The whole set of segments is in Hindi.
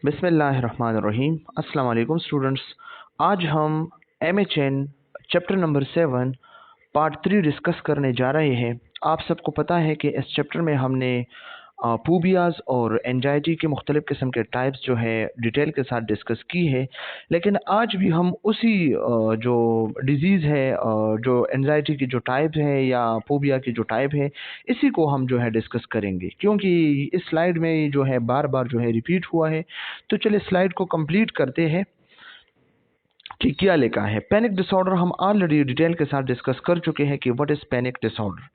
बिस्मिल्लाहिर्रहमानिर्रहीम। अस्सलाम वालेकुम स्टूडेंट्स। आज हम MHN chapter number 7 part 3 discuss करने जा रहे हैं। आप सबको पता है कि इस चैप्टर में हमने फोबियाज़ और एंजाइटी के मुख्तलिफ़ किस्म के टाइप्स जो है डिटेल के साथ डिस्कस की है। लेकिन आज भी हम उसी जो डिजीज़ है, जो एंजाइटी की जो टाइप है या फोबिया की जो टाइप है, इसी को हम जो है डिस्कस करेंगे, क्योंकि इस स्लाइड में जो है बार बार जो है रिपीट हुआ है। तो चलिए स्लाइड को कंप्लीट करते हैं कि क्या लिखा है। पैनिक डिसऑर्डर हम ऑलरेडी डिटेल के साथ डिस्कस कर चुके हैं कि what is panic disorder.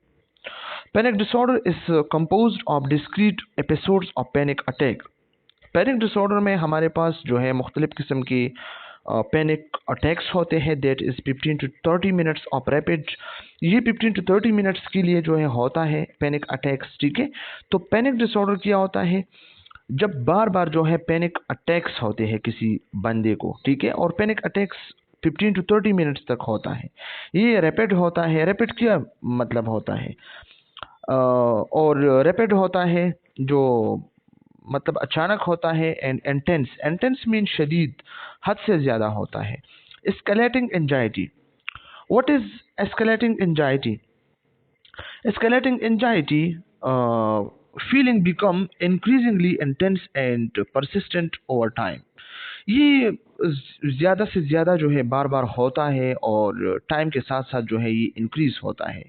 Panic disorder is composed of discrete episodes of panic attack. Panic disorder में हमारे पास जो है मुख्तलिफ़ किस्म की पैनिक अटैक्स होते हैं। That is 15 to 30 minutes of rapid. ये 15 to 30 मिनट्स के लिए जो है होता है पैनिक अटैक्स, ठीक है। तो पैनिक डिसऑर्डर क्या होता है? जब बार बार जो है पैनिक अटैक्स होते हैं किसी बंदे को, ठीक है, और पैनिक अटैक्स 15 to 30 मिनट्स तक होता है। ये रैपिड होता है। रैपिड क्या मतलब होता है? और रैपिड होता है जो मतलब अचानक होता है। एंड इंटेंस, इंटेंस मीन शदीद, हद से ज़्यादा होता है। Escalating anxiety. What is escalating anxiety? Escalating anxiety feeling become increasingly intense and persistent over time. ये ज़्यादा से ज़्यादा जो है बार बार होता है और टाइम के साथ साथ जो है ये इंक्रीज होता है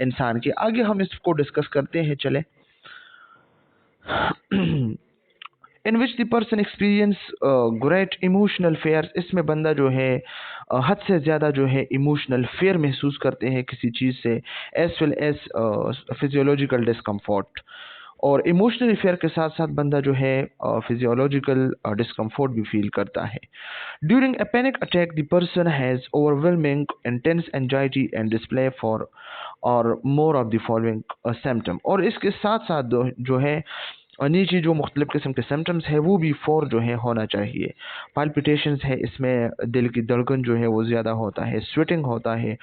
इंसान के। आगे हम इसको डिस्कस करते हैं, चले। In which the person experience great emotional fear. इसमें बंदा जो है हद से ज़्यादा जो है इमोशनल फेयर महसूस करते हैं किसी चीज़ से, as well as physiological discomfort. और इमोशनल फेयर के साथ साथ बंदा जो है फिजियोलॉजिकल डिस्कम्फर्ट भी फील करता है। During a panic attack the person has overwhelming intense anxiety and display four or more of the following symptom. और इसके साथ साथ जो है नीचे जो मुख्तलिफ़ किस्म के सिम्टम्स है वो भी फॉर जो है होना चाहिए। पाल्पिटेशंस है, इसमें दिल की धड़कन जो है वो ज़्यादा होता है। स्वेटिंग होता है,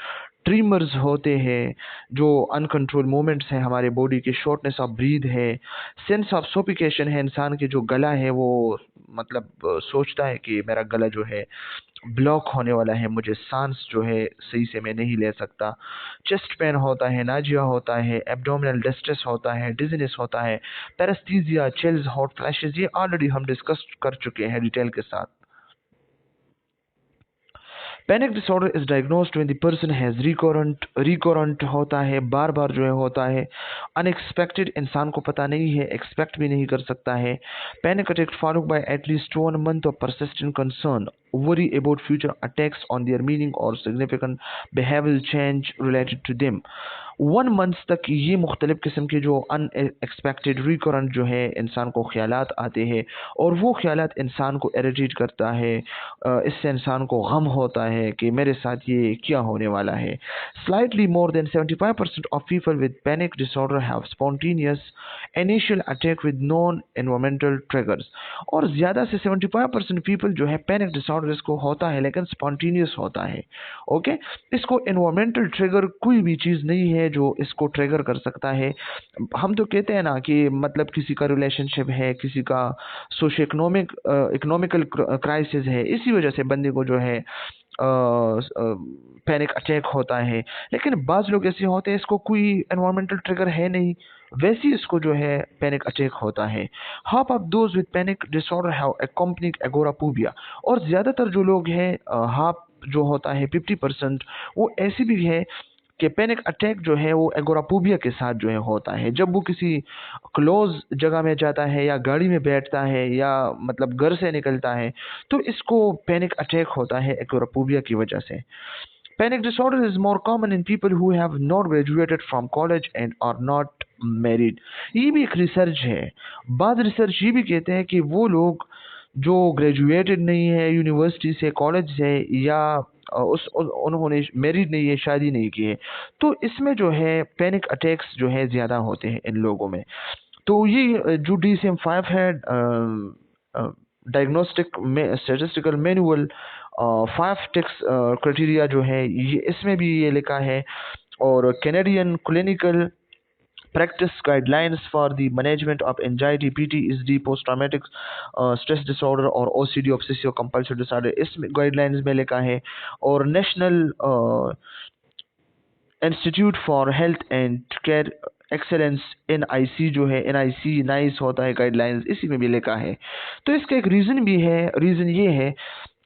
ट्रीमर्स होते हैं, जो अनकंट्रोल मूवमेंट्स हैं हमारे बॉडी के, शॉर्टनेस ऑफ ब्रीथ है, सेंस ऑफ सोफिकेशन है, इंसान के जो गला है वो मतलब सोचता है कि मेरा गला जो है ब्लॉक होने वाला है, मुझे सांस जो है सही से मैं नहीं ले सकता। चेस्ट पेन होता है, नाजिया होता है, एब्डोमिनल डिस्ट्रेस होता है, डिजीनेस होता है, पैरास्थीजिया, चिल्स, हॉट फ्लैशेस, ये ऑलरेडी हम डिस्कस कर चुके हैं डिटेल के साथ। Panic disorder is diagnosed when the person has recurrent होता है, बार बार जो है होता है। अनएक्सपेक्टेड, इंसान को पता नहीं है, एक्सपेक्ट भी नहीं कर सकता है। Panic attack followed by at least 1 month of persistent concern, worry about future attacks on their meaning or significant behavioral change related to them। 1 month तक ये मुख्तलिफ़ किस्म के जो अनएक्सपेक्टेड रिकरेंट जो है इंसान को ख्यालात आते हैं और वो ख्यालात इंसान को इरिटेट करता है। इससे इंसान को गम होता है कि मेरे साथ ये क्या होने वाला है। Slightly more than 75% of people with panic disorder have spontaneous initial attack with non environmental triggers. और ज़्यादा से 75% पीपल जो है पैनिक डिसऑर्डर इसको होता है लेकिन स्पॉन्टेनियस होता है। ओके, इसको एनवायरमेंटल ट्रिगर कोई भी चीज़ नहीं है जो इसको ट्रिगर कर सकता है। हम तो कहते हैं ना कि मतलब किसी का रिलेशनशिप है, किसी का सोशो इकोनॉमिकल क्राइसिस है, इसी वजह से बंदे को जो है पैनिक अटैक होता है। लेकिन बाज़ लोग ऐसे होते हैं इसको कोई एनवायरमेंटल ट्रिगर है नहीं, वैसे इसको जो है पैनिक अटैक होता है। Half of those with panic disorder have accompanying agoraphobia. और ज़्यादातर जो लोग हैं, हाफ जो होता है 50%, वो ऐसी भी है कि पैनिक अटैक जो है वो एगोराफोबिया के साथ जो है होता है। जब वो किसी क्लोज जगह में जाता है या गाड़ी में बैठता है या मतलब घर से निकलता है तो इसको पैनिक अटैक होता है एगोराफोबिया की वजह से। Panic disorder is more common in people who have not graduated from college and are not married। ये भी एक रिसर्च है। बाद रिसर्च ये भी कहते हैं कि वो लोग जो ग्रेजुएटेड नहीं है यूनिवर्सिटी से, कॉलेज से, या उन्होंने मैरिड नहीं है, शादी नहीं की है, तो इसमें जो है पैनिक अटैक्स जो है ज़्यादा होते हैं इन लोगों में। तो ये जो DSM-5 है, डायग्नोस्टिक में स्टैटिस्टिकल मैनुअल 5 टिक्स क्राइटेरिया जो है ये इसमें भी ये लिखा है। और Canadian clinical practice guidelines for the management of anxiety, PTSD, post traumatic stress disorder और OCD, obsessive compulsive disorder, इस गाइडलाइंस में लिखा है। और national institute for health and care excellence NIC जो है, NIC नाइस होता है गाइडलाइंस, इसी में भी लिखा है। तो इसका एक रीज़न भी है, रीज़न ये है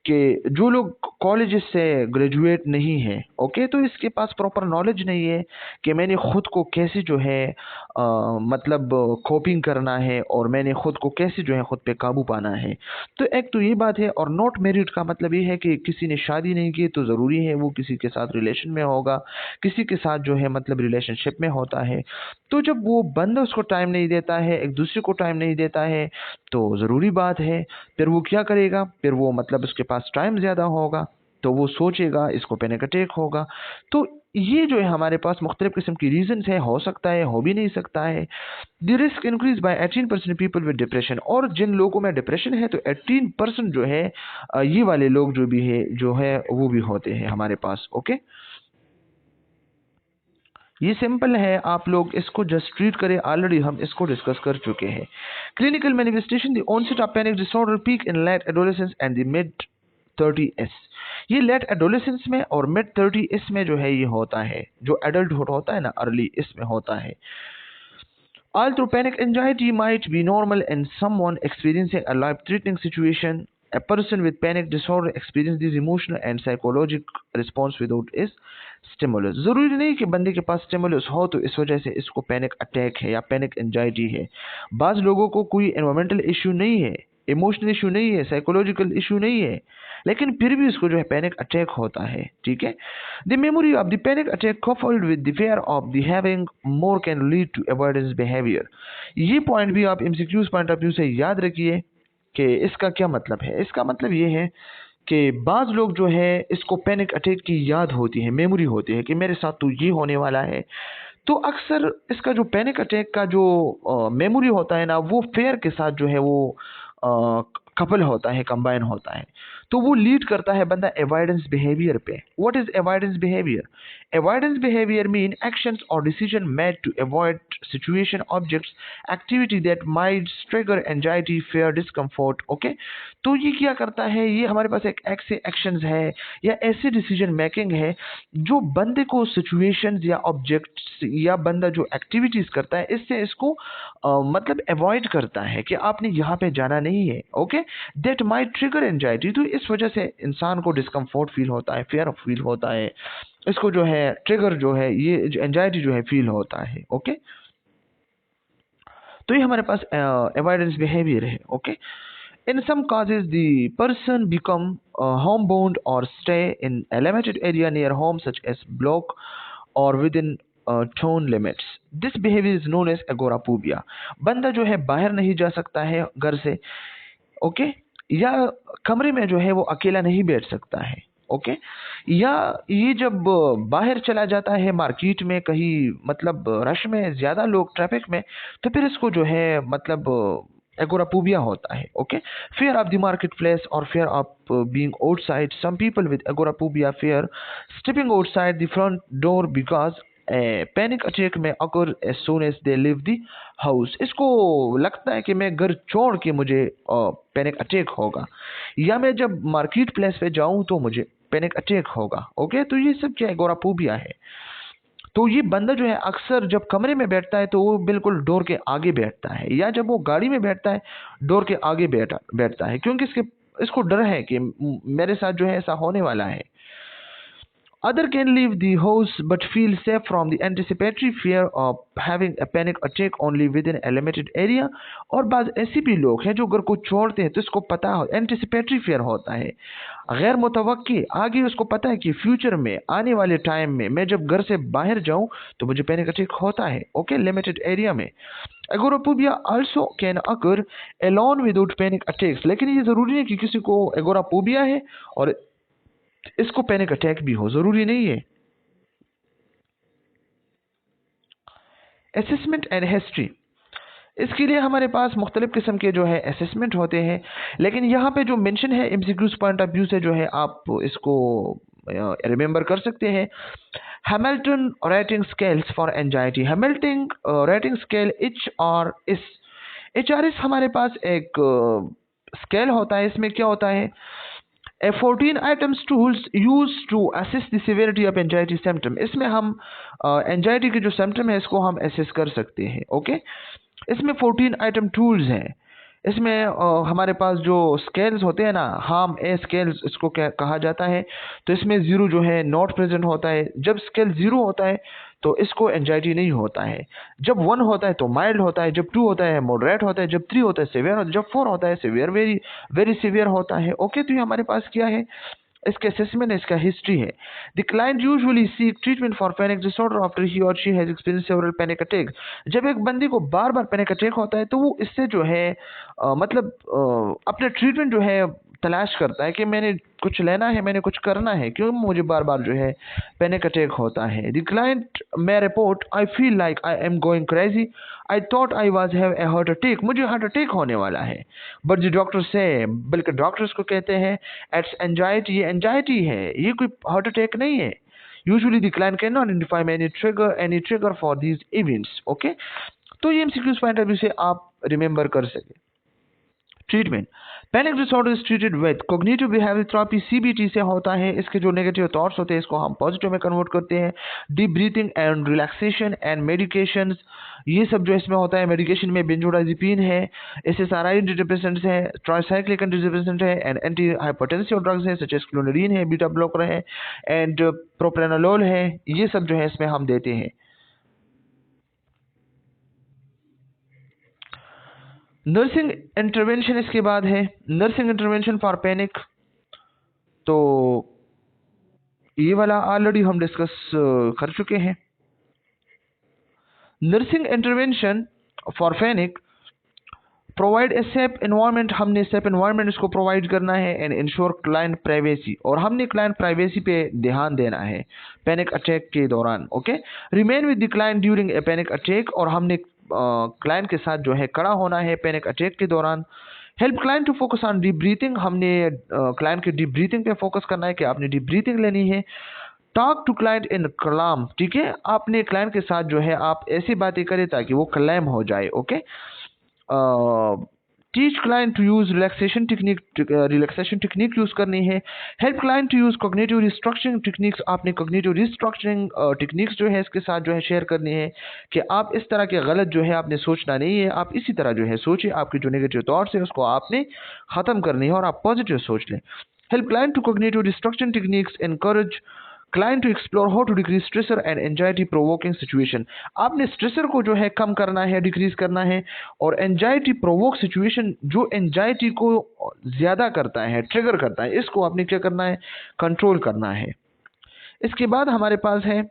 कि जो लोग कॉलेज से ग्रेजुएट नहीं है, ओके, तो इसके पास प्रॉपर नॉलेज नहीं है कि मैंने खुद को कैसे जो है मतलब कोपिंग करना है, और मैंने खुद को कैसे जो है खुद पे काबू पाना है। तो एक तो ये बात है। और नॉट मैरिड का मतलब ये है कि किसी ने शादी नहीं की तो ज़रूरी है वो किसी के साथ रिलेशन में होगा, किसी के साथ जो है मतलब रिलेशनशिप में होता है। तो जब वो बंदा उसको टाइम नहीं देता है, एक दूसरे को टाइम नहीं देता है, तो ज़रूरी बात है फिर वो क्या करेगा, फिर वो मतलब उसके पास टाइम ज़्यादा होगा तो वो सोचेगा इसको पैनिक अटैक होगा। तो ये जो है हमारे पास मुख्तलिफ किस्म की रीजंस है, हो सकता है, हो भी नहीं सकता है। The risk increase by 18% people with depression, और जिन लोगों में डिप्रेशन है तो 18% जो है ये वाले लोग जो भी है जो है वो भी होते हैं हमारे पास। ओके, ये सिंपल है, आप लोग इसको जस्ट ट्रीट करें, ऑलरेडी हम इसको डिस्कस कर चुके हैं। Clinical manifestation, the onset of panic disorder peak in late adolescence and the mid 30s। ये लेट एडोलेसेंस में और मिड 30s में जो है ये होता है, जो एडल्टहुड होता है ना, अर्ली, इसमें होता है। Although panic anxiety might be normal in someone experiencing a life-threatening situation, a person with panic disorder experiences this emotional and psychological response without its stimulus। जरूरी नहीं कि बंदे के पास स्टिमुलस हो तो इस वजह से इसको पैनिक अटैक है या पैनिक एंजाइटी है। बाज लोगों को कोई एनवायरमेंटल इशू नहीं है, इमोशनल इशू नहीं है, साइकोलॉजिकल इशू नहीं है, लेकिन फिर भी इसको जो है पैनिक अटैक होता है। ठीक है, the memory of the panic attack coupled with the fear of the having more can lead to avoidance behavior। ये पॉइंट भी आप MCQs पॉइंट ऑफ व्यू से याद रखिए कि इसका क्या मतलब है। इसका मतलब ये है कि बाज लोग जो है इसको पैनिक अटैक की याद होती है, मेमोरी होती है कि मेरे साथ तो ये होने वाला है। तो अक्सर इसका जो पैनिक अटैक का जो मेमोरी होता है ना, वो फेयर के साथ जो है वो कपल होता है, कंबाइन होता है। तो वो लीड करता है बंदा अवॉइडेंस बिहेवियर पे। What is avoidance behaviour? Avoidance behaviour mean actions or decision made to avoid situation, objects, activity that might trigger anxiety, fear, discomfort. Okay, तो ये क्या करता है, ये हमारे पास एक ऐसे एक्शंस है या ऐसे डिसीजन मेकिंग है जो बंदे को सिचुएशंस या ऑब्जेक्ट्स या बंदा जो एक्टिविटीज करता है इससे इसको मतलब अवॉइड करता है कि आपने यहाँ पे जाना नहीं है। Okay, that might trigger anxiety, तो इस वजह से इंसान को डिस्कम्फर्ट फील होता है, फियर फील होता है, इसको जो है ट्रिगर जो है ये एंजाइटी जो है फील होता है। ओके, तो ये हमारे पास अवॉइडेंस बिहेवियर है। Okay, in some cases the person become homebound or stay in a limited area near home such as block or within town limits। this behavior is known as agoraphobia। बंदा जो है बाहर नहीं जा सकता है घर से, ओके, या कमरे में जो है वो अकेला नहीं बैठ सकता है। ओके, या ये जब बाहर चला जाता है मार्केट में कहीं मतलब रश में, ज्यादा लोग ट्रैफिक में, तो फिर इसको जो है मतलब एगोराफोबिया होता है। Okay, fear of the marketplace or fear of being outside। some people with agoraphobia fear stepping outside the front door because a panic attack may occur as soon as they leave the house। इसको लगता है कि मैं घर छोड़ के मुझे पैनिक अटैक होगा, या मैं जब मार्केट प्लेस पे जाऊं तो मुझे पैनिक अटैक होगा। ओके, तो ये सब क्या एगोराफोबिया है। तो ये बंदा जो है अक्सर जब कमरे में बैठता है तो वो बिल्कुल डोर के आगे बैठता है, या जब वो गाड़ी में बैठता है डोर के आगे बैठता है, क्योंकि इसको डर है कि मेरे साथ जो है ऐसा होने वाला है। Other can leave the house but feel safe from the anticipatory fear of having a panic attack only within a limited area। और बाद ऐसे भी लोग हैं जो घर को छोड़ते हैं तो इसको पता हो, एंटिसिपेटरी फियर होता है, गैर मुतवक्की, आगे उसको पता है कि फ्यूचर में आने वाले टाइम में मैं जब घर से बाहर जाऊं तो मुझे पैनिक अटैक होता है। ओके, लिमिटेड एरिया में। Agoraphobia also can occur alone without panic attacks। लेकिन ये जरूरी नहीं कि किसी को एगोराफोबिया है और इसको पैनिक अटैक भी हो, जरूरी नहीं है। असेसमेंट एंड हिस्ट्री, इसके लिए हमारे पास मुख्तलिफ किस्म के जो है असेसमेंट होते हैं, लेकिन यहाँ पे जो मेंशन है MCQs पॉइंट ऑफ व्यू से जो है आप इसको रिमेंबर कर सकते हैं। Hamilton rating scales for anxiety, Hamilton rating scale H R S हमारे पास एक स्केल होता है। इसमें क्या होता है, A 14 items tools used to assess the severity of anxiety symptom। इसमें हम एंजाइटी के जो सिम्टम है इसको हम एसेस कर सकते हैं। ओके, इसमें 14 आइटम टूल्स हैं। इसमें हमारे पास जो स्केल्स होते हैं ना, हार्म ए स्केल्स इसको क्या कहा जाता है। तो इसमें जीरो जो है नॉट प्रेजेंट होता है। जब स्केल जीरो होता है तो इसको एंजाइटी नहीं होता है। जब वन होता है तो माइल्ड होता है, जब टू होता है मॉडरेट होता है, जब थ्री होता है सीवियर होता है, जब फोर होता है सीवियर वेरी वेरी सीवियर होता है। ओके, तो ये हमारे पास क्या है, इसका असेसमेंट है, इसका हिस्ट्री है। The client usually seek treatment for panic disorder after he or she has experience several panic attack. जब एक बंदी को बार बार पैनिक अटैक होता है तो वो इससे जो है अपने ट्रीटमेंट जो है तलाश करता है कि मैंने कुछ लेना है, मैंने कुछ करना है, क्यों मुझे बार बार जो है पैनिक अटैक होता है। The client may report I feel like I am going crazy, I thought I was have a heart attack, मुझे हार्ट अटैक होने वाला है। बट द डॉक्टर से, बल्कि डॉक्टर्स को कहते हैं इट्स एंजाइटी, ये एंजाइटी है, ये कोई हार्ट अटैक नहीं है। Usually the client can not identify any trigger for these events. Okay, तो ये एमसीक्यूज पॉइंट ऑफ व्यू से आप रिमेंबर कर सके। Treatment, panic disorder is treated with cognitive behaviour therapy, CBT से होता है। इसके जो नेगेटिव थॉट्स होते हैं इसको हम पॉजिटिव में कन्वर्ट करते हैं। Deep breathing and relaxation and medications, ये सब जो इसमें होता है। मेडिकेशन में बेंजोडाइजिपिन है, एसएसआरआई एंटीडिप्रेसेंट्स है, ट्राइसाइक्लिक एंटीडिप्रेसेंट है, एंड एंटी हाइपरटेंसिव ड्रग्स है सच एज क्लोनरीन है, बीटा ब्लॉकर है, एंड प्रोप्रेनोलोल है। ये सब जो है इसमें हम देते हैं। नर्सिंग इंटरवेंशन इसके बाद है, नर्सिंग इंटरवेंशन फॉर पैनिक। तो ये वाला ऑलरेडी हम डिस्कस कर चुके हैं। Nursing intervention for panic, provide a safe environment, हमने सेफ एनवायरनमेंट इसको प्रोवाइड करना है, एंड इंश्योर क्लाइंट प्राइवेसी, और हमने क्लाइंट प्राइवेसी पे ध्यान देना है पैनिक अटैक के दौरान। Okay, remain with the client during a panic attack, और हमने क्लाइंट के साथ जो है खड़ा होना है पैनिक अटैक के दौरान। Help client to focus on deep breathing, हमने क्लाइंट के डीप ब्रीथिंग पे फोकस करना है कि आपने डीप ब्रीथिंग लेनी है। Talk to client in calm, ठीक है, आपने क्लाइंट के साथ जो है आप ऐसी बातें करें ताकि वो कलाम हो जाए। Okay, teach client to use relaxation technique use करनी है। Help client to use cognitive restructuring techniques, आपने कॉग्निटिव रिस्ट्रक्चरिंग टेक्निक्स जो है इसके साथ जो है शेयर करनी है कि आप इस तरह के गलत जो है आपने सोचना नहीं है, आप इसी तरह जो है सोचिए, आपके जो नेगेटिव थॉट्स है उसको आपने खत्म करनी है और आप पॉजिटिव सोच लें। Help client to cognitive restructuring techniques, encourage client to explore how to decrease stressor and anxiety provoking situation, आपने स्ट्रेसर को जो है कम करना है, डिक्रीज करना है, और एंजाइटी प्रोवोक सिचुएशन जो एंजाइटी को ज्यादा करता है, ट्रिगर करता है, इसको आपने क्या करना है, कंट्रोल करना है। इसके बाद हमारे पास है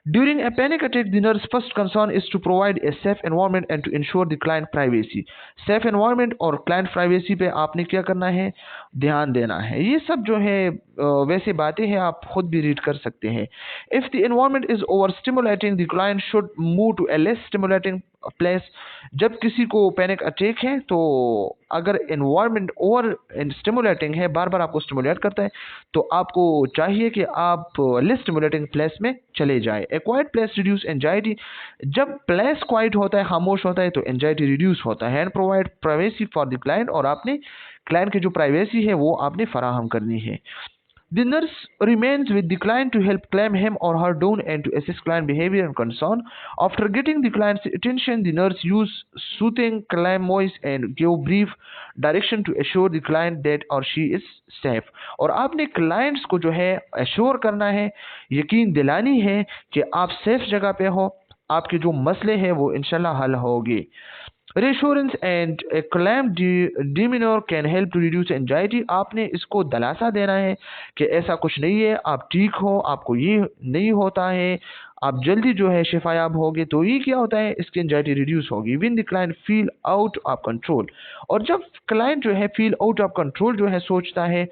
during a panic attack the nurse first concern is to provide a safe environment and to ensure the client privacy. Safe environment और क्लाइंट प्राइवेसी पे आपने क्या करना है, ध्यान देना है। ये सब जो है वैसे बातें हैं, आप खुद भी रीड कर सकते हैं। If the environment is over stimulating the client should move to a less stimulating place, जब किसी को पैनिक अटैक है तो अगर एनवायरनमेंट ओवर स्टिमुलेटिंग है, बार बार आपको स्टिमुलेट करता है, तो आपको चाहिए कि आप लेस स्टिमुलेटिंग प्लेस में चले जाए। ए क्वाइट प्लेस रिड्यूस एंजाइटी, जब प्लेस क्वाइट होता है, खामोश होता है, तो एंजाइटी रिड्यूस होता है। And provide privacy for the client, और आपने क्लाइंट की जो प्राइवेसी है वो आपने फराहम करनी है। The nurse remains with the client to help calm him or her down and to assess client behavior and concern. After getting the client's attention, the nurse use soothing, calm voice and give brief direction to assure the client that or she is safe. और आपने clients को जो है assure करना है, यकीन दिलानी है कि आप safe जगह पे हो, आपके जो मसले हैं वो इंशाल्लाह हल होंगे। Reassurance and a calm demeanor can help to reduce anxiety, आपने इसको दिलासा देना है कि ऐसा कुछ नहीं है, आप ठीक हो, आपको ये नहीं होता है, आप जल्दी जो है शिफायाब होगे, तो ये क्या होता है, इसकी एंजाइटी रिड्यूस होगी। When the client feel out of control, और जब क्लाइंट जो है फील आउट ऑफ कंट्रोल जो है सोचता है,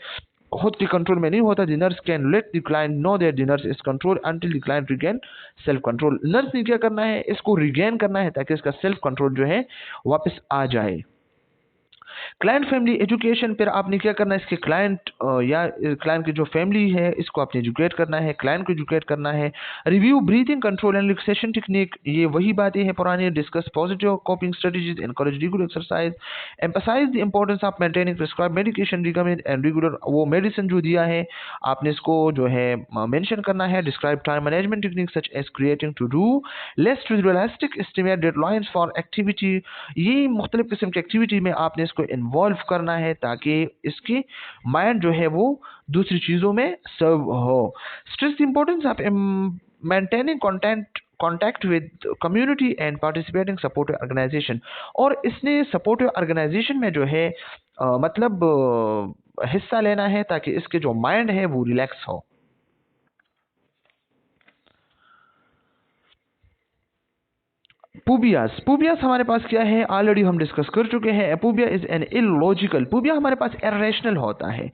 खुद के कंट्रोल में नहीं होता, the nurse can let the client know that the nurse is control until the client regain self control, nurse ने क्या करना है, इसको रिगेन करना है ताकि इसका सेल्फ कंट्रोल जो है वापस आ जाए। क्लाइंट फैमिली एजुकेशन, फिर आपने क्या करना है, इसके क्लाइंट या क्लाइंट की जो फैमिली है इसको आपने एजुकेट करना है, क्लाइंट को एजुकेट करना है। Review breathing control and relaxation technique, ये वही बातें हैं पुरानी। Discuss positive coping strategies, encourage regular exercise, emphasize the importance of maintaining prescribe medication, recommend and regular वो मेडिसिन जो दिया है आपने इसको जो है मेंशन करना है। Describe time management technique such as creating to do list with realistic estimate deadlines for activity, ये मुख्तलिफ किस्म की एक्टिविटी में आपने इसको इन्वॉल्व करना है ताकि इसकी माइंड जो है वो दूसरी चीज़ों में सर्व हो। Stress the importance of maintaining contact with community and participating supportive organization, और इसने सपोर्टिव ऑर्गेनाइजेशन में जो है मतलब हिस्सा लेना है ताकि इसके जो माइंड है वो रिलैक्स हो। पुबियास हमारे पास क्या है, ऑलरेडी हम डिस्कस कर चुके हैं। Punia is an illogical, Punia हमारे पास इरेशनल होता है,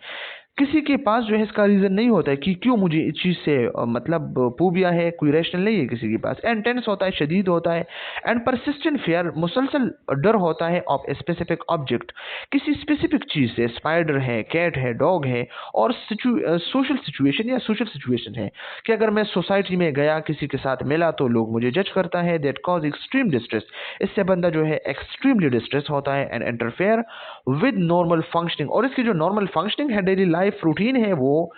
किसी के पास जो है इसका रीजन नहीं होता है कि क्यों मुझे इस चीज से मतलब पुबिया है, कोई रेशनल नहीं है किसी के पास। इंटेंस होता है, शदीद होता है। एंड परसिस्टेंट फियर, मुसलसल डर होता है ऑफ ए स्पेसिफिक ऑब्जेक्ट, किसी स्पेसिफिक चीज से, स्पाइडर है, कैट है, डॉग है, और सोशल सिचुएशन या सोशल सिचुएशन है कि अगर मैं सोसाइटी में गया, किसी के साथ मिला तो लोग मुझे जज करता है। दैट कॉज एक्सट्रीम डिस्ट्रेस, इससे बंदा जो है एक्सट्रीमली डिस्ट्रेस होता है। And interfere with normal functioning, और इसकी जो नॉर्मल फंक्शनिंग है, डेली लाइफ रूटीन है, वो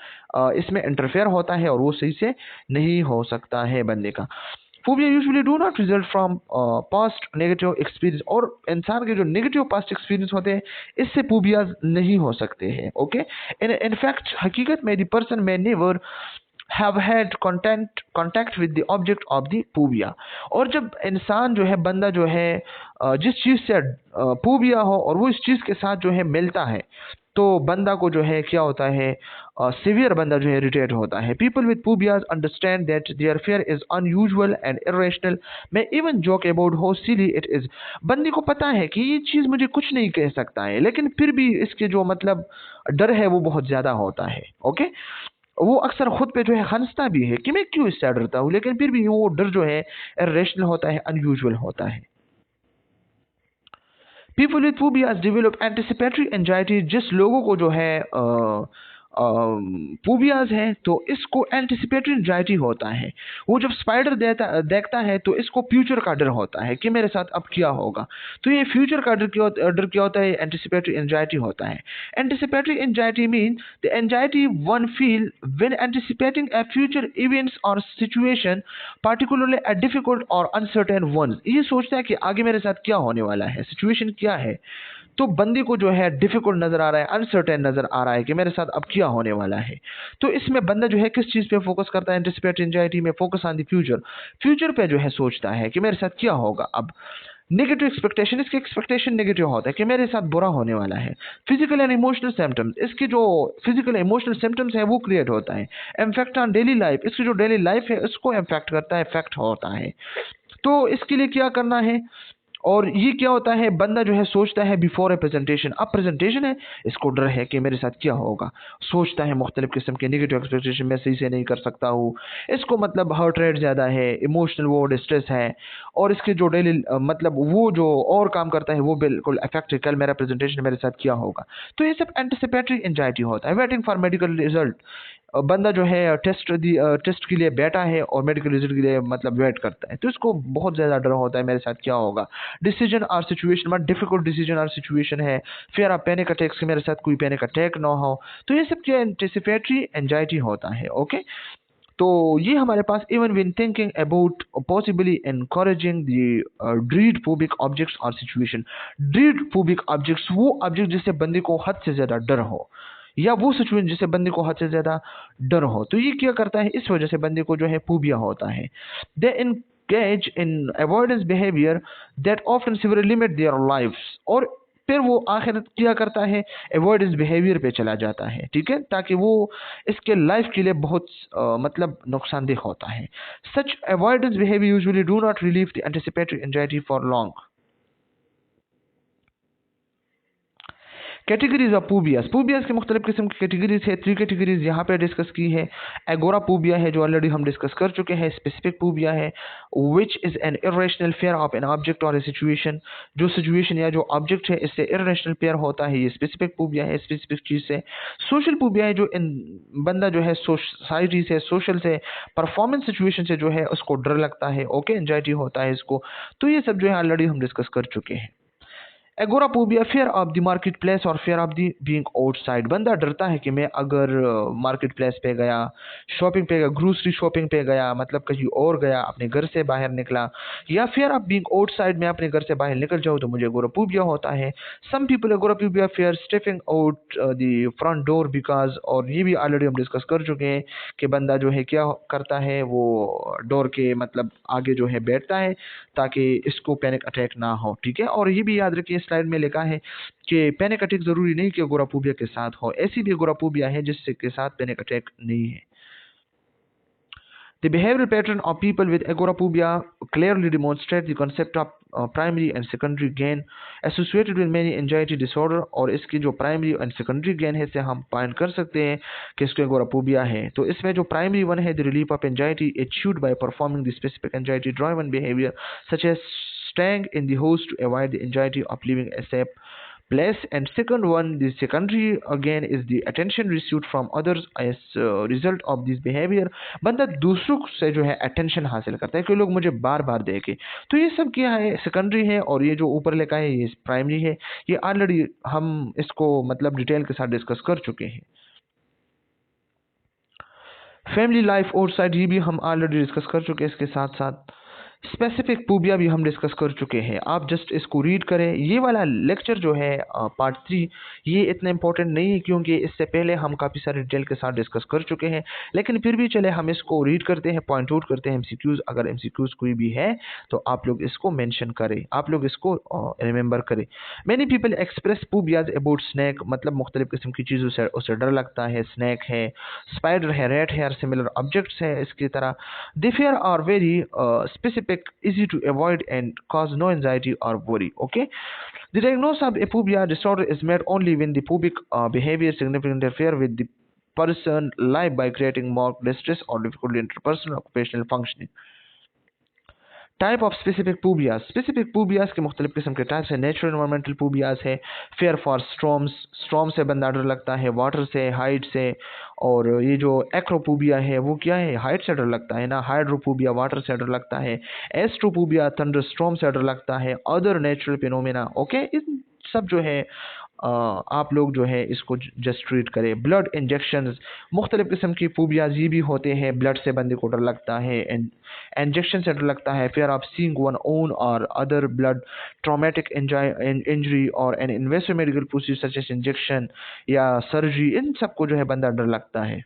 इसमें इंटरफेयर होता है और वो सही से नहीं हो सकता है बंदे का। Phobia usually do not result from past negative experience, और इंसान के जो नेगेटिव पास्ट एक्सपीरियंस होते हैं इससे फोबियाज नहीं हो सकते हैं। ओके, इन फैक्ट हकीकत में the person may never have had contact with the object of the phobia, और जब इंसान जो है, बंदा जो है जिस चीज से फोबिया हो और वो इस चीज के साथ जो है मिलता है, तो बंदा को जो है क्या होता है, सिवियर बंदा जो है इरिटेट होता है। People with phobias understand that their fear is unusual and irrational, may even joke about how silly it is, बंदे को पता है कि ये चीज मुझे कुछ नहीं कह सकता है, लेकिन फिर भी इसके जो मतलब डर है वो बहुत ज्यादा होता है। ओके, वो अक्सर खुद पे जो है हंसता भी है कि मैं क्यों इससे डरता हूँ, लेकिन फिर भी वो डर जो है इरेशनल होता है, अनयूजुअल होता है। People with phobias develop anticipatory anxiety, जिस लोगों को जो है फोबियाज है तो इसको एंटिसिपेटरी एंजाइटी होता है। वो जब स्पाइडर देखता है तो इसको फ्यूचर का डर होता है कि मेरे साथ अब क्या होगा, तो ये फ्यूचर का डर क्या होता है, एंटिसिपेटरी एंजाइटी होता है। Anticipatory anxiety mean the anxiety one feel when anticipating a future events और सिचुएशन, पार्टिकुलरली अ डिफिकल्ट और अनसर्टेन वन, ये सोचता है कि आगे मेरे साथ क्या होने वाला है, सिचुएशन क्या है, तो बंदे को जो है डिफिकल्ट नजर आ रहा है, अनसर्टेन नजर आ रहा है कि मेरे साथ अब क्या होने वाला है। तो इसमें बंदा जो है किस चीज पे फोकस करता है, एंटिसिपेटरी एंजाइटी में focus on the future, future पे जो है सोचता है कि मेरे साथ क्या होगा अब। नेगेटिव एक्सपेक्टेशन, इसके एक्सपेक्टेशन नेगेटिव होता है कि मेरे साथ बुरा होने वाला है। फिजिकल एंड इमोशनल सिम्टम्स, इसके जो फिजिकल इमोशनल सिम्टम्स है वो क्रिएट होता है। इम्पैक्ट ऑन डेली लाइफ, इसकी जो डेली लाइफ है उसको इम्पैक्ट करता है, इफेक्ट होता है। तो इसके लिए क्या करना है, और ये क्या होता है, बंदा जो है सोचता है बिफोर ए प्रेजेंटेशन, अब प्रेजेंटेशन है, इसको डर है कि मेरे साथ क्या होगा, सोचता है मुख्तलिफ किस्म के नेगेटिव एक्सपेक्टेशन, मैं सही से नहीं कर सकता हूँ, इसको मतलब हार्ट रेट ज़्यादा है, इमोशनल वो डिस्ट्रेस है, और इसके जो डेली मतलब वो जो और काम करता है वो बिल्कुल अफेक्ट है, कल मेरा प्रेजेंटेशन मेरे साथ क्या होगा। तो ये सब एंटिसिपेटरी एंजाइटी होता है। वेटिंग फॉर मेडिकल रिजल्ट, बंदा जो है टेस्ट के लिए बैठा है और मेडिकल रिजल्ट के लिए मतलब वेट करता है, तो इसको बहुत ज़्यादा डर होता है मेरे साथ क्या होगा। डिसीजन और सिचुएशन में डिफिकल्ट डिसीजन और सिचुएशन है, फिर आप पैनिक अटैक से मेरे साथ कोई पैनिक अटैक ना हो, तो ये सब क्या एंटिसिपेटरी एंजाइटी होता है। ओके, तो ये हमारे पास even when thinking about possibly encouraging the dread phobic objects or situation, dread phobic objects वो ऑब्जेक्ट जिससे बंदे को हद से ज़्यादा डर हो, या वो सिचुएशन जिससे बंदे को हद से ज़्यादा डर हो, तो ये क्या करता है, इस वजह से बंदे को जो है फोबिया होता है। दे engage in avoidance behavior that often severely limit their lives, और फिर वो आखिर क्या करता है, अवॉइडेंस बिहेवियर पे चला जाता है, ठीक है, ताकि वो इसके लाइफ के लिए बहुत मतलब नुकसानदेह होता है। Such avoidance behaviour usually do not relieve the anticipatory anxiety for long. Categories of phobias, phobias के मुख्तलिफ किस्म की कैटेगरीज है, 3 कैटेगरीज यहाँ पे डिस्कस की है। एगोरा पूबिया है जो ऑलरेडी हम डिस्कस कर चुके हैं। स्पेसिफिक पूबिया है which is an irrational fair of an object और ए सिचुएशन, जो सिचुएशन या जो ऑब्जेक्ट है इससे इर्रेशनल फेयर होता है, ये स्पेसिफिक पूबिया है, स्पेसिफिक चीज़ से। सोशल पूबिया है जो इन बंदा जो है सोसाइटी से, सोशल से, परफॉर्मेंस सिचुएशन से जो है उसको डर लगता है, ओके, एंजाइटी होता है इसको। तो ये सब जो है ऑलरेडी हम डिस्कस कर चुके हैं। Agoraphobia, fear of the market place or fear of the being outside. बंदा डरता है कि मैं अगर मार्केट प्लेस पे गया, शॉपिंग पे गया, ग्रोसरी शॉपिंग पे गया, मतलब कहीं और गया, अपने घर से बाहर निकला, या फियर ऑफ बीइंग आउटसाइड, मैं अपने घर से बाहर निकल जाऊँ तो मुझे एगोराफोबिया होता है। Some people agoraphobia fear stepping out the front door because, और ये भी ऑलरेडी हम डिस्कस कर चुके हैं कि बंदा जो है क्या करता है, वो डोर के मतलब आगे जो है बैठता है ताकि इसको पैनिक अटैक ना हो, ठीक है। और ये भी याद रखिए स्लाइड में लिखा है कि पैनिक अटैक जरूरी नहीं कि एगोराफोबिया के साथ हो, ऐसी भी एगोराफोबिया है जिससे के साथ पैनिक अटैक नहीं है। The behavioral pattern of people with agoraphobia clearly demonstrate the concept of primary and secondary gain associated with many anxiety disorder। और इसकी जो प्राइमरी एंड सेकेंडरी गेन है इसे हम पॉइंट कर सकते हैं कि इसको एगोराफोबिया है। तो इसमें जो प्राइमरी वन है, the relief of anxiety achieved by performing the specific anxiety driven behaviour such as staying in the house to avoid the anxiety of leaving a safe place, and second one, the secondary again, is the attention received from others as result of this behavior। बंदा दूसरों से जो है अटेंशन हासिल करता है कि लोग मुझे बार बार देखें। तो ये सब क्या है, सेकेंडरी है, और ये जो ऊपर लिखा है ये प्राइमरी है। ये ऑलरेडी हम इसको मतलब डिटेल के साथ डिस्कस कर चुके हैं। फैमिली लाइफ और साइड, ये भी हम ऑलरेडी डिस्कस कर चुके हैं। इसके साथ साथ स्पेसिफिक पूबिया भी हम डिस्कस कर चुके हैं। आप जस्ट इसको रीड करें। ये वाला लेक्चर जो है पार्ट 3, ये इतना इंपॉर्टेंट नहीं है क्योंकि इससे पहले हम काफ़ी सारे डिटेल के साथ डिस्कस कर चुके हैं, लेकिन फिर भी चले हम इसको रीड करते हैं, पॉइंट आउट करते हैं एमसीक्यूज। अगर एमसीक्यूज कोई भी है तो आप लोग इसको मेंशन करें, आप लोग इसको रिमेंबर करें। Many people express phobias about snake, मतलब मुख्तलिफ किस्म की चीज़ों से उसे डर लगता है। स्नैक है, स्पाइडर है, रेट है, सिमिलर ऑब्जेक्ट्स है इसकी तरह। They fear are very specific, easy to avoid and cause no anxiety or worry, okay। The diagnosis of a phobia disorder is made only when the phobic behavior significantly interfere with the person life by creating more distress or difficulty in interpersonal occupational functioning। Type of specific phobias, specific phobias के मुख्तलिफ किस्म के टाइप्स हैं। नेचुरल इन्वायरमेंटल पूबियाज है, फेयर फॉर स्ट्रॉम्स, स्ट्रॉम से बंदा डर लगता है, वाटर से, हाइट से। और ये जो एक्रोपूबिया है वो क्या है, हाइट से डर लगता है ना। हाइड्रोपूबिया वाटर से डर लगता है। एस्ट्रोपूबिया थंडर स्ट्रॉम से डर लगता है। अदर नेचुरल फिनोमेना, ओके, इन सब जो है आप लोग जो है इसको जस्ट ट्रीट करें। ब्लड इंजेक्शन, मुख्तलिफ किस्म की पूबियाज ये भी होते हैं, ब्लड से बंदे को डर लगता है, इंजेक्शन से डर लगता है। Fear of seeing one own और अदर ब्लड, ट्रॉमेटिक इंजरी और an invasive medical procedure such as injection या सर्जरी, इन सबको जो है बंदा डर लगता है।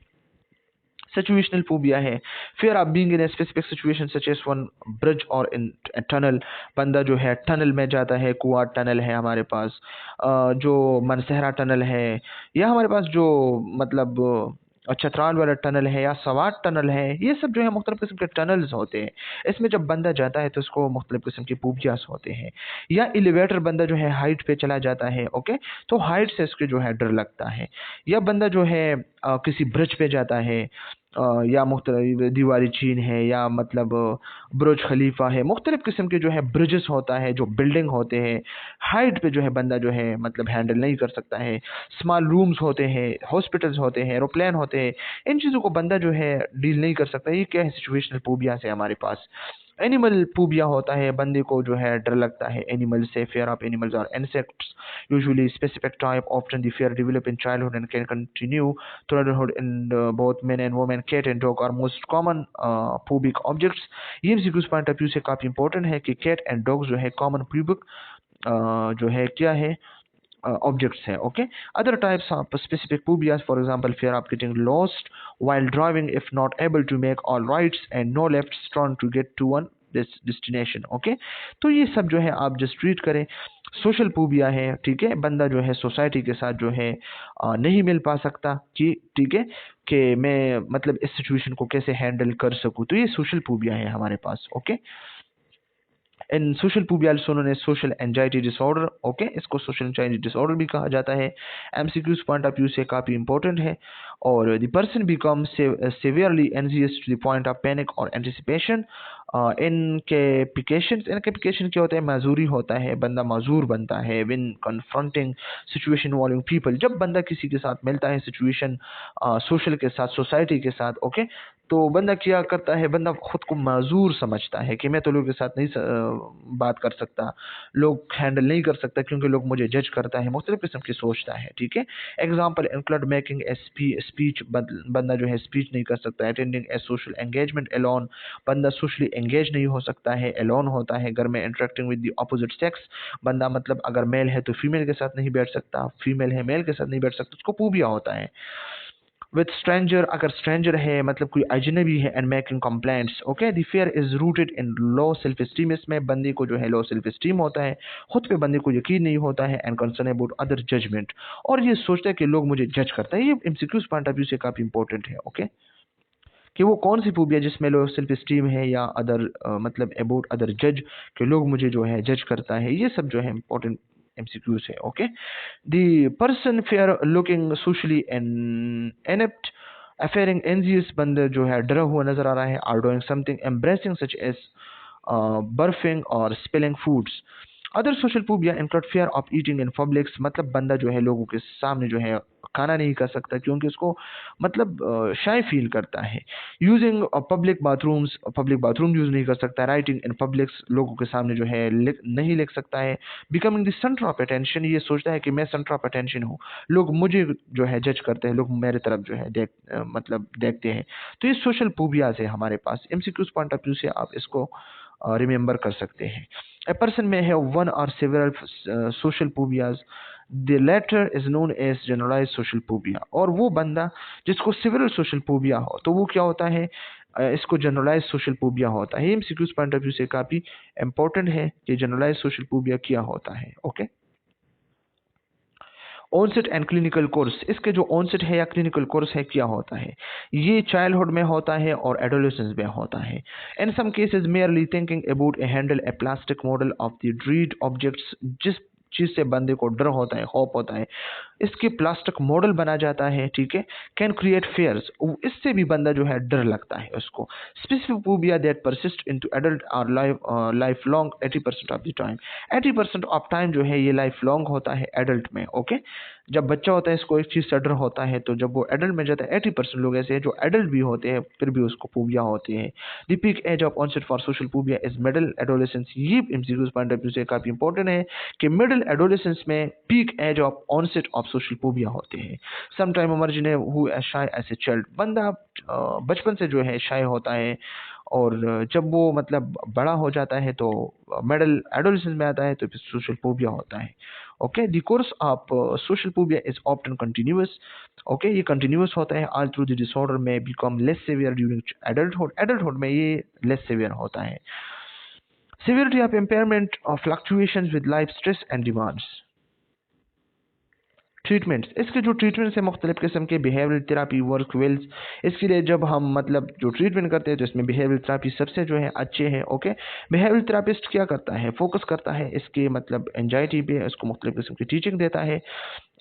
सिचुएशनल फोबिया है, fear of being in a specific situation such as one bridge और इन टनल, बंदा जो है टनल में जाता है। कुआं टनल है हमारे पास, जो मनसहरा टनल है, या हमारे पास जो मतलब छतराल वाला टनल है, या सवाट टनल है, ये सब जो है मुख्तलिफ किस्म के टनल्स होते हैं। इसमें जब बंदा जाता है तो उसको मुख्तलिफ किस्म के पूबियास होते हैं। या एलिवेटर, बंदा जो है हाइट पे चला जाता है, ओके, तो हाइट से इसके जो है डर लगता है। या बंदा जो है किसी ब्रिज पे जाता है, या मुख्तलिफ दीवारी चीन है, या मतलब बुर्ज खलीफा है, मुख्तलिफ किस्म के जो है ब्रिजेस होता है, जो बिल्डिंग होते हैं, हाइट पे जो है बंदा जो है मतलब हैंडल नहीं कर सकता है। स्मॉल रूम्स होते हैं, हॉस्पिटल्स होते हैं, एरोप्लेन होते हैं, इन चीज़ों को बंदा जो है डील नहीं कर सकता। ये क्या है, सिचुएशनल फोबिया है हमारे पास। एनिमल फोबिया होता है, बंदे को जो है डर लगता है एनिमल से। फेयर ऑफ एनिमल्स और insects, usually specific type, often the fear develop in childhood and can continue through adulthood in both men and women। cat and dog are most common phobic objects। ये एमसीक्यूज पॉइंट ऑफ व्यू से काफ़ी इंपॉर्टेंट है कि कैट एंड डॉग जो है कॉमन phobic जो है क्या है, objects है, okay। Other types of specific phobias, for example fear of getting lost while driving if not able to make all rights and no left turn to get to one destination, okay। तो ये सब जो है आप जस्ट ट्रीट करें। सोशल फोबिया है, ठीक है, बंदा जो है सोसाइटी के साथ जो है नहीं मिल पा सकता कि ठीक है कि मैं मतलब इस सिचुएशन को कैसे हैंडल कर सकूं, तो ये सोशल फोबिया है हमारे पास, okay. In social phobia known as social anxiety disorder. Okay, इसको सोशल एंजाइटी डिसऑर्डर भी कहा जाता है। एमसीक्यूज पॉइंट ऑफ व्यू से काफ़ी इंपॉर्टेंट है। और the person become severely anxious to the point of panic or anticipation. इनके क्या होता है, माजूरी होता है, बंदा माजूर बनता है। Win confronting situation involving people, जब बंदा किसी के साथ मिलता है, सिचुएशन सोशल के साथ, सोसाइटी के साथ, ओके, तो बंदा क्या करता है, बंदा खुद को माजूर समझता है कि मैं तो लोगों के साथ नहीं बात कर सकता, लोग हैंडल नहीं कर सकता क्योंकि लोग मुझे जज करता है, मुख्तलिफ किस्म की सोचता है। ठीक है, example include making a speech, बंदा जो है स्पीच नहीं कर सकता। अटेंडिंग ए सोशल एंगेजमेंट एलोन, बंदा सोशली एंगेज नहीं हो सकता है, एलोन होता है। घर में interacting with the opposite sex, बंदा मतलब अगर मेल है तो फीमेल के साथ नहीं बैठ सकता, फीमेल है मेल के साथ नहीं बैठ सकता, उसको पूबिया होता है। विथ स्ट्रेंजर, अगर स्ट्रेंजर है मतलब कोई अजनबी है, and making complaints, okay, the fear is rooted in low self esteem, इसमें बंदे को जो है लो सेल्फ स्टीम होता है, खुद पे बंदे को यकीन नहीं होता है। And concern about other judgement, और ये सोचता है कि लोग मुझे जज करते हैं। ये एमसीक्यूज पॉइंट ऑफ व्यू से काफी इंपॉर्टेंट है। ओके, कि वो कौन सी फोबिया जिसमें लो सेल्फ स्टीम है या अदर मतलब अबाउट अदर जज, कि लोग मुझे जो है जज करता है, ये सब जो है इंपॉर्टेंट एमसीक्यूज है। Okay, the person fear looking socially inept, appearing anxious, बंदे जो है डरा हुआ नजर आ रहा है। Are doing something embarrassing such as burping or spilling foods. Other social phobia include fear of eating in publics, मतलब बंदा जो है लोगों के सामने जो है खाना नहीं कर सकता क्योंकि उसको मतलब शाय फील करता है। यूजिंग पब्लिक बाथरूम यूज नहीं कर सकता। राइटिंग इन पब्लिक्स, लोगों के सामने जो है नहीं लिख सकता है। Becoming the centre of attention, ये सोचता है कि मैं सेंटर ऑफ अटेंशन हूँ, लोग मुझे जो है जज करते हैं, लोग मेरे तरफ जो है मतलब देखते हैं। तो ये सोशल फोबियाज है हमारे पास। एमसीक्यूज पॉइंट ऑफ व्यू से आप इसको रिमेंबर कर सकते हैं। A person may have one or several social phobias. The latter is known as generalized social phobia. और वो बंदा जिसको several social phobia हो तो वो क्या होता है, इसको जनरलाइज सोशल फोबिया होता है। एमसीक्यूज पॉइंट ऑफ व्यू से काफी इंपॉर्टेंट है कि जनरलाइज सोशल फोबिया क्या होता है। Okay, onset and clinical course, इसके जो ऑनसेट है या क्लिनिकल कोर्स है क्या होता है, ये चाइल्डहुड में होता है और एडोलेसेंस में होता है। In some cases merely thinking about a handle a plastic model of the dread objects, जिस चीज से बंदे को डर होता है, खौफ होता है, इसके प्लास्टिक मॉडल बना जाता है। ठीक है, कैन क्रिएट फेयर्स, इससे भी बंदा जो है डर लगता है उसको। Specific phobia that persist into adult और life long 80% of the time, 80% of time जो है ये लाइफ लॉन्ग होता है एडल्ट में। ओके, जब बच्चा होता है इसको एक चीज से डर होता है, तो जब वो एडल्ट में जाता है 80% लोग ऐसे हैं जो एडल्ट भी होते हैं फिर भी उसको फोबिया होती है। The peak age of onset for social phobia is middle adolescence, ये एमसीक्यूज पॉइंट ऑफ व्यू से काफी इंपॉर्टेंट है कि मिडिल एडोलेसेंस में peak age of onset of social phobia होते हैं। Some time emerging who as shy as a child, बंदा बचपन से जो है शाय होता है और जब वो मतलब बड़ा हो जाता है तो मिडिल एडोलेसेंस में आता है तो फिर सोशल फोबिया होता है। Okay, the course of social phobia is often continuous. Okay, ये कंटिन्यूअस होता है ऑल थ्रू द डिसऑर्डर में become less severe during adulthood, adulthood में ये लेस सिवियर होता है। Severity of impairment of fluctuations with life stress and demands. Treatments, इसके जो ट्रीटमेंट्स हैं मुख्तलिफ किस्म के, बिहेवियरल थेरापी वर्क वेल्स, इसके लिए जब हम मतलब जो ट्रीटमेंट करते हैं तो इसमें बिहेवियरल थेरापी सबसे जो है अच्छे हैं। ओके, बिहेवियरल थेरापिस्ट क्या करता है, फोकस करता है इसके मतलब एंजाइटी पे, इसको मुख्तलिफ किस्म की टीचिंग देता है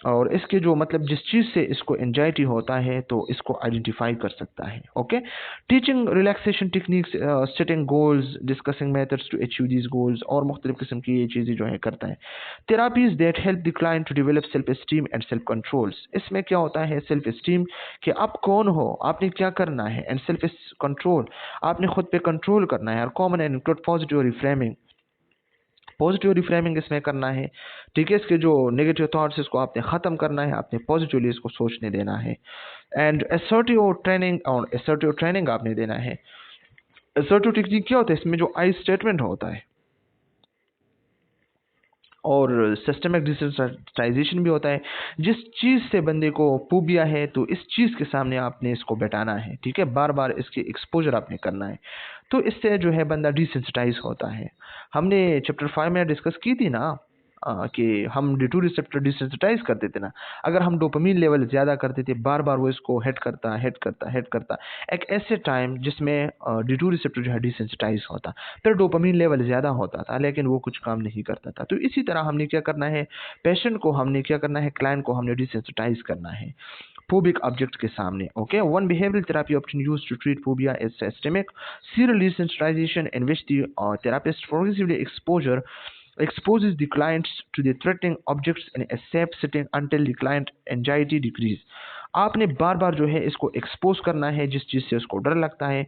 और इसके जो मतलब जिस चीज़ से इसको एंजाइटी होता है तो इसको आइडेंटिफाई कर सकता है। Okay, teaching relaxation techniques, setting goals, discussing methods to achieve these goals, और मुख्तलिफ किस्म की ये चीज़ें जो है करता है। Therapies that help the client to develop self esteem and self controls, इसमें क्या होता है, सेल्फ स्टीम कि आप कौन हो, आपने क्या करना है, एंड सेल्फ कंट्रोल, आपने खुद पे कंट्रोल करना है। और common and include positive reframing, positive reframing इसमें करना है। ठीक है, इसके जो नेगेटिव थॉट्स इसको आपने ख़त्म करना है, आपने पॉजिटिवली इसको सोचने देना है। एंड असर्टिव ट्रेनिंग आपने देना है। असर्टिव टेक्निक क्या होता है, इसमें जो आई स्टेटमेंट होता है और सिस्टमिक डिसेंसिटाइजेशन भी होता है। जिस चीज़ से बंदे को फोबिया है तो इस चीज़ के सामने आपने इसको बैठाना है। ठीक है, बार बार इसकी एक्सपोजर आपने करना है, तो इससे जो है बंदा डिसेंसिटाइज होता है। हमने चैप्टर 5 में डिस्कस की थी ना कि हम D2 रिसेप्टर डिसेंसिटाइज कर देते ना, अगर हम डोपामिन लेवल ज़्यादा करते थे, बार बार वो इसको हिट करता, एक ऐसे टाइम जिसमें D2 रिसेप्टर जो है डिसेंसिटाइज होता, फिर डोपामिन लेवल ज़्यादा होता था लेकिन वो कुछ काम नहीं करता था। तो इसी तरह हमने क्या करना है, पेशेंट को हमने क्या करना है, क्लाइंट को हमने डिसेंसिटाइज करना है phobic object के सामने. Okay, one behavioral therapy option used to treat phobia is systemic serial desensitization, in which the therapist progressively exposes the clients to the threatening objects in a safe setting until the client anxiety decrease. आपने बार बार जो है इसको एक्सपोज करना है जिस चीज़ से उसको डर लगता है,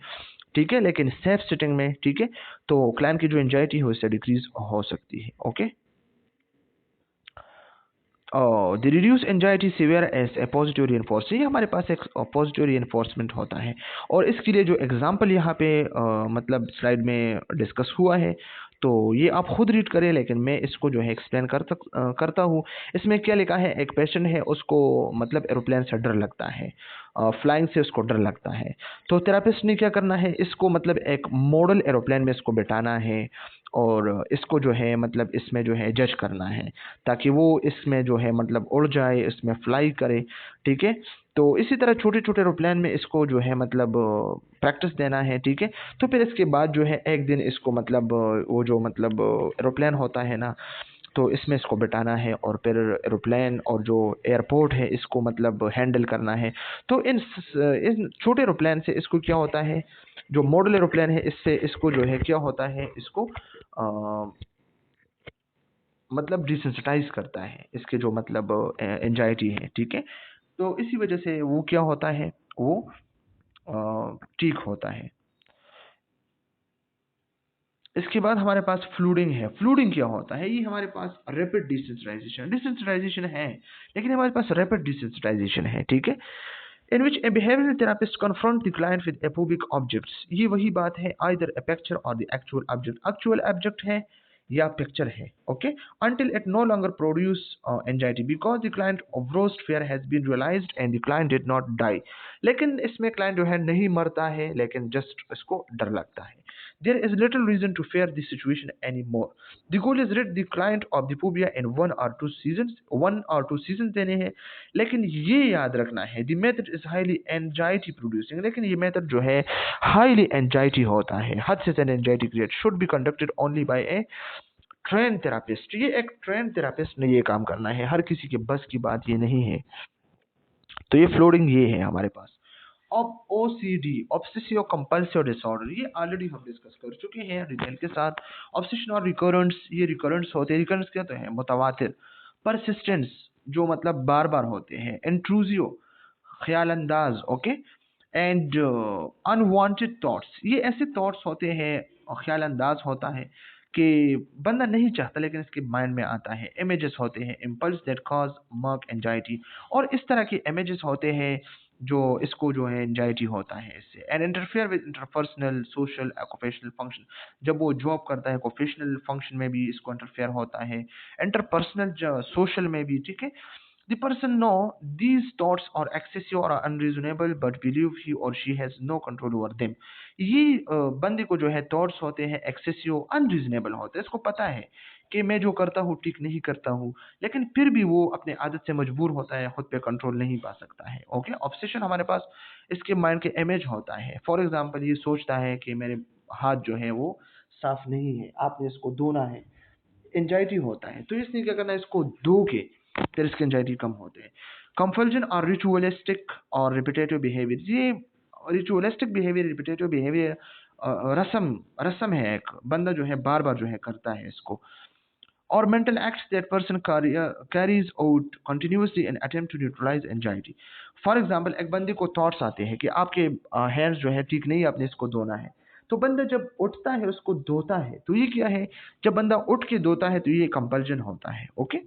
ठीक है, लेकिन सेफ सेटिंग में, ठीक है, तो क्लाइंट की जो एंजाइटी है उससे डिक्रीज हो सकती है. Okay, the reduce anxiety severe as a positive reinforcement, ये हमारे पास एक पॉजिटिव रीइंफोर्समेंट होता है और इसके लिए जो एग्जांपल यहाँ पे मतलब स्लाइड में डिस्कस हुआ है, तो ये आप खुद रीड करें लेकिन मैं इसको जो है एक्सप्लेन करता हूँ. इसमें क्या लिखा है, एक पेशेंट है उसको मतलब एरोप्लेन से डर लगता है, फ्लाइंग से उसको डर लगता है, तो थेरापिस्ट ने क्या करना है, इसको मतलब एक मॉडल एरोप्लेन में इसको बिठाना है और इसको जो है मतलब इसमें जो है जज करना है ताकि वो इसमें जो है मतलब उड़ जाए, इसमें फ्लाई करे, ठीक है. तो इसी तरह छोटे छोटे एरोप्लेन में इसको जो है मतलब प्रैक्टिस देना है, ठीक है. तो फिर इसके बाद जो है एक दिन इसको मतलब वो जो मतलब एरोप्लेन होता है ना, तो इसमें इसको बिठाना है और फिर एरोप्लेन और जो एयरपोर्ट है इसको मतलब हैंडल करना है. तो इन छोटे एरोप्लेन से इसको क्या होता है, जो मॉडल एरोप्लेन है इससे इसको जो है क्या होता है, इसको मतलब डिसेंसिटाइज करता है, इसके जो मतलब एंजाइटी है, ठीक है. तो इसी वजह से वो क्या होता है, वो ठीक होता है. इसके बाद हमारे पास फ्लूडिंग है. फ्लूडिंग क्या होता है, ये हमारे पास रैपिड डिसेंसिटाइजेशन डिसेंसिटाइजेशन है लेकिन हमारे पास रैपिड डिसेंसिटाइजेशन है, ठीक है. In which a behavioral therapist confront the client with aphobic objects. ये वही बात है, either a picture or the actual object. Actual object है या picture है, okay? Until it no longer produce anxiety because the client worst fear has been realized and the client did not die. लेकिन इसमें client जो है नहीं मरता है लेकिन just इसको डर लगता है. There is little reason to fear the situation anymore. The goal is rid the client of the phobia in 1 or 2 seasons देने हैं. लेकिन ये याद रखना है, the method is highly anxiety producing, लेकिन ये मेथड जो है हाईली एंजाइटी होता है, हद से ज्यादा anxiety create, should be conducted only by A train therapist. ये एक ट्रेन थेरापिस्ट ने ये काम करना है, हर किसी के बस की बात ये नहीं है. तो ये फ्लोडिंग ये है हमारे पास. अब OCD, ऑब्सेसिव कंपल्सिव डिसऑर्डर, ये ऑलरेडी हम डिस्कस कर चुके हैं डिटेल के साथ. ऑब्सेशन और रिकरेंस, ये रिकरेंस होते हैं, रिकरेंस क्या होते हैं, मुतवातिर. परसिस्टेंस, जो मतलब बार बार होते हैं. इंट्रूजिव, ख्याल अंदाज, ओके. एंड अनवांटेड थॉट्स, ये ऐसे थॉट्स होते हैं और ख्याल अंदाज होता है कि बंदा नहीं चाहता लेकिन इसके माइंड में आता है. इमेजेस होते हैं, impulse that cause mark anxiety, और इस तरह के इमेजेस होते हैं जो इसको जो है एंजाइटी होता है इससे. And interfere with interpersonal social occupational function, जब वो जॉब करता है प्रोफेशनल फंक्शन में भी इसको इंटरफेयर होता है, इंटरपर्सनल सोशल में भी, ठीक है. The person know these thoughts are excessive or unreasonable but believe he or she has no control over them. ये बंदे को जो है थॉट्स होते हैं एक्सेसिव अनरीजनेबल होते हैं, इसको पता है कि मैं जो करता हूँ ठीक नहीं करता हूँ, लेकिन फिर भी वो अपने आदत से मजबूर होता है, खुद पे कंट्रोल नहीं पा सकता है. ओके, ऑब्सेशन हमारे पास इसके माइंड के इमेज होता है. फॉर एग्जांपल ये सोचता है कि मेरे हाथ जो है वो साफ नहीं है, आपने इसको धोना है, एंजाइटी होता है, तो इसलिए क्या करना है, इसको धो के फिर इसके एंजाइटी कम होते हैं. कंपल्जन और रिचुअलिस्टिक और रिपीटेटिव बिहेवियर, ये रिचुअलिस्टिक बिहेवियर, रिपीटेटिव बिहेवियर रस्म रस्म है, एक बंदा जो है बार बार जो है करता है इसको. और mental acts that person carries out continuously in attempt to neutralize anxiety. For example एक बंदे को थॉट्स आते हैं कि आपके हैंड्स जो है ठीक नहीं है, आपने इसको धोना है, तो बंदा जब उठता है उसको धोता है, तो ये क्या है, जब बंदा उठ के धोता है तो ये कंपल्जन होता है. Okay.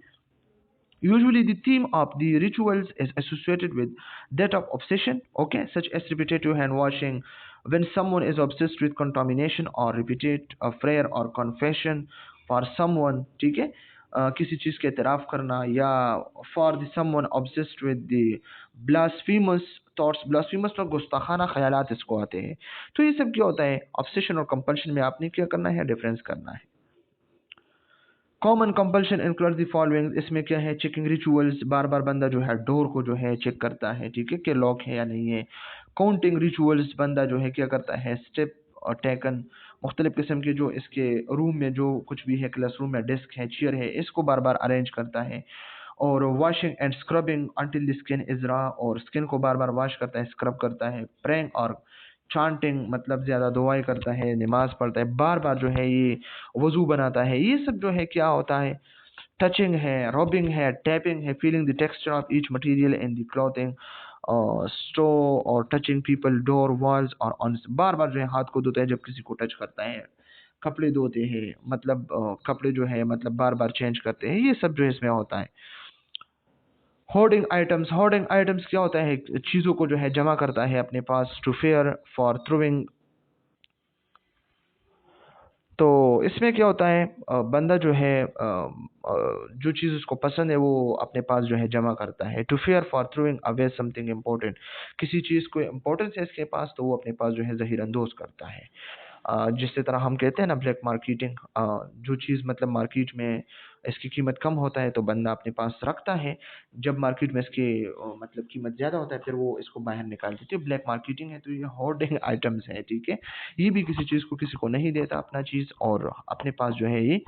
Usually, the theme of the rituals is associated with that of obsession, okay, such as repetitive hand washing, when someone is obsessed with contamination, or repeated prayer or confession for someone, ठीक है, किसी चीज़ के एतराफ़ करना, या for the someone obsessed with the blasphemous thoughts, blasphemous और गुस्ताखाना ख्यालात इसको आते हैं. तो ये सब क्या होता है, obsession और compulsion में आपने क्या करना है, डिफरेंस करना है. Common compulsion include the following, इसमें क्या है, चेकिंग रिचुअल्स, बार बार बंदा जो है डोर को जो है चेक करता है, ठीक है, कि लॉक है या नहीं है। काउंटिंग रिचुअल्स, बंदा जो है क्या करता है, स्टेप और टेकन, मुख्तलिफ किस्म के जो इसके रूम में जो कुछ भी है, क्लासरूम में डेस्क है, चेयर है, इसको बार बार अरेंज करता है। और washing and scrubbing until the skin is raw, और स्किन को बार बार वॉश करता है, स्क्रब करता है। प्रेइंग और चांटिंग, मतलब ज़्यादा दुआएं करता है, नमाज पढ़ता है, बार बार जो है ये वज़ू बनाता है। ये सब जो है क्या होता है, टचिंग है, रबिंग है, टैपिंग है, feeling the texture of each material in the clothing, स्टो or touching people, door, walls और ऑन, बार बार जो है हाथ को धोता है जब किसी को टच करता है। कपड़े धोते हैं, मतलब कपड़े जो है मतलब बार बार चेंज करते हैं, ये सब जो है इसमें होता है। होर्डिंग आइटम्स, होर्डिंग आइटम्स क्या होता है, चीज़ों को जो है जमा करता है अपने पास। टू फेयर फॉर थ्रोइंग, तो इसमें क्या होता है, बंदा जो है जो चीज़ उसको पसंद है वो अपने पास जो है जमा करता है। To fear for throwing away something important, किसी चीज़ को इम्पोर्टेंस है इसके पास तो वो अपने पास जो है ज़हीर अंदोज़ करता है। जिस तरह हम कहते हैं ना ब्लैक मार्केटिंग, जो चीज़ मतलब मार्केट में इसकी कीमत कम होता है तो बंदा अपने पास रखता है, जब मार्केट में इसकी मतलब कीमत ज़्यादा होता है फिर वो इसको बाहर निकाल देती है। ब्लैक मार्केटिंग है, तो ये होर्डिंग आइटम्स है, ठीक है। ये भी किसी चीज़ को किसी को नहीं देता अपना चीज़, और अपने पास जो है ये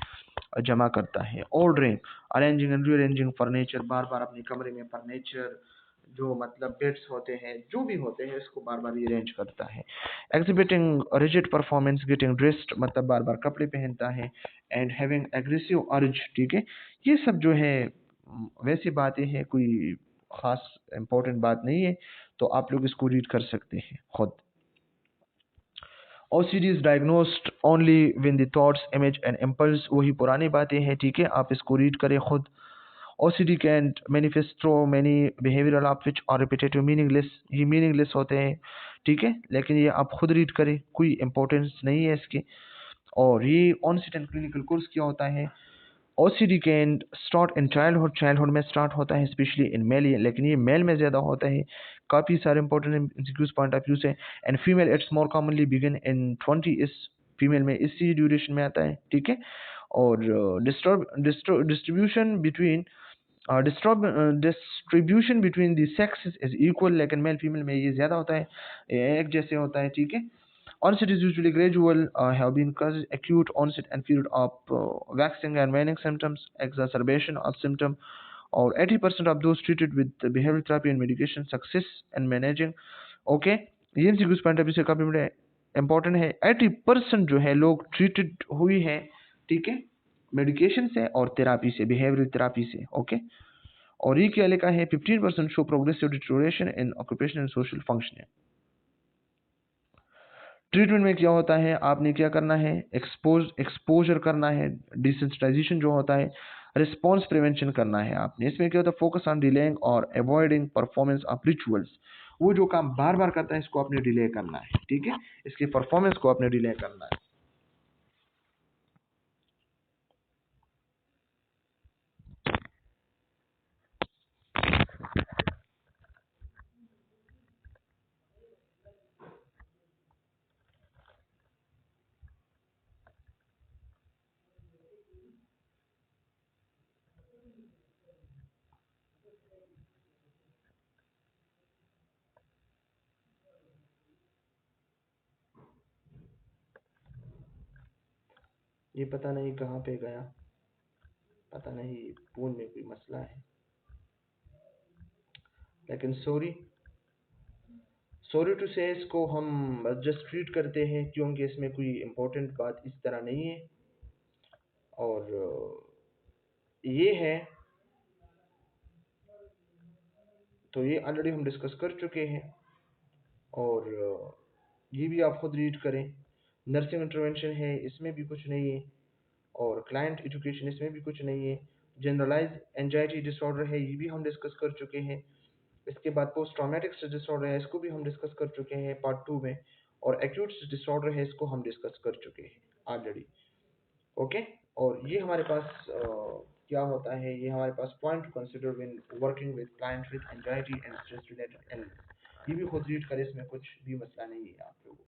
जमा करता है। Ordering, arranging and rearranging furniture, बार बार अपने कमरे में फर्नीचर जो मतलब बेड्स होते हैं, जो भी होते हैं, इसको बार बार अरेंज करता है। Exhibiting rigid performance, getting dressed, मतलब बार बार कपड़े पहनता है। एंड हैविंग एग्रेसिव अर्ज, ठीक है। ये सब जो है वैसी बातें हैं, कोई खास इंपॉर्टेंट बात नहीं है, तो आप लोग इसको रीड कर सकते हैं खुद। OCD is diagnosed only when the thoughts, image and impulse, वही पुरानी बातें हैं, ठीक है, आप इसको रीड करें खुद। OCD can manifest through many behavioral of which are repetitive meaningless, ये meaningless होते हैं, ठीक है, लेकिन ये आप खुद रीड करें, कोई इंपॉर्टेंस नहीं है इसकी। और ये ऑनसेट एंड क्लिनिकल कोर्स क्या होता है, OCD can start in childhood, childhood में स्टार्ट होता है स्पेशली इन मेल, लेकिन ये मेल में ज़्यादा होता है। काफ़ी सारे important MCQs point of view से। And female it's more commonly begin in 20, इस फीमेल में इसी ड्यूरेशन में आता है, ठीक है। और distribution between distribution between the sexes is equal, लेकिन मेल फीमेल में ये ज़्यादा होता है, ये एक जैसे होता है, ठीक है। Onset is usually gradual, have been caused acute onset and period of waxing and waning symptoms, exacerbation of symptom, or 80% of those treated with the behavioral therapy and medication success in managing. Okay, ये एमसीक्यूज पॉइंट ऑफ व्यू से काफी बड़े इंपॉर्टेंट है। 80% जो है लोग ट्रीटेड हुई है, ठीक है, मेडिकेशन से और थेरापी से, बिहेवियरल थेरापी से। ओके, और ये क्या लिखा है, 15% show progressive deterioration in occupational and social functioning. Treatment में क्या होता है, आपने क्या करना है, एक्सपोजर करना है, डिसेंसिटाइजेशन जो होता है, रिस्पॉन्स प्रिवेंशन करना है आपने। इसमें क्या होता है, फोकस ऑन डिलेइंग और अवॉइडिंग परफॉर्मेंस ऑफ रिचुअल्स, वो जो काम बार बार करता है इसको आपने डिले करना है, ठीक है, इसकी परफॉर्मेंस को आपने डिले करना है। ये पता नहीं कहाँ पे गया, पता नहीं फोन में कोई मसला है, लेकिन सॉरी सॉरी टू से इसको हम जस्ट ट्रीट करते हैं, क्योंकि इसमें कोई इम्पोर्टेंट बात इस तरह नहीं है। और ये है, तो ये ऑलरेडी हम डिस्कस कर चुके हैं, और ये भी आप खुद रीड करें। नर्सिंग इंटरवेंशन है, इसमें भी कुछ नहीं है, और क्लाइंट एजुकेशन इसमें भी कुछ नहीं है। जनरलाइज एंजाइटी डिसऑर्डर है, ये भी हम डिस्कस कर चुके हैं। इसके बाद पोस्ट ट्रॉमेटिक स्ट्रेस डिसऑर्डर है, इसको भी हम डिस्कस कर चुके हैं पार्ट 2 में। और एक्यूट डिसऑर्डर है, इसको हम डिस्कस कर चुके हैं ऑलरेडी। ओके, और ये हमारे पास क्या होता है, ये हमारे पास point to consider when working with client with anxiety and stress related illness. ये भी खुद रीड करें, इसमें कुछ भी मसला नहीं है आप लोगों को।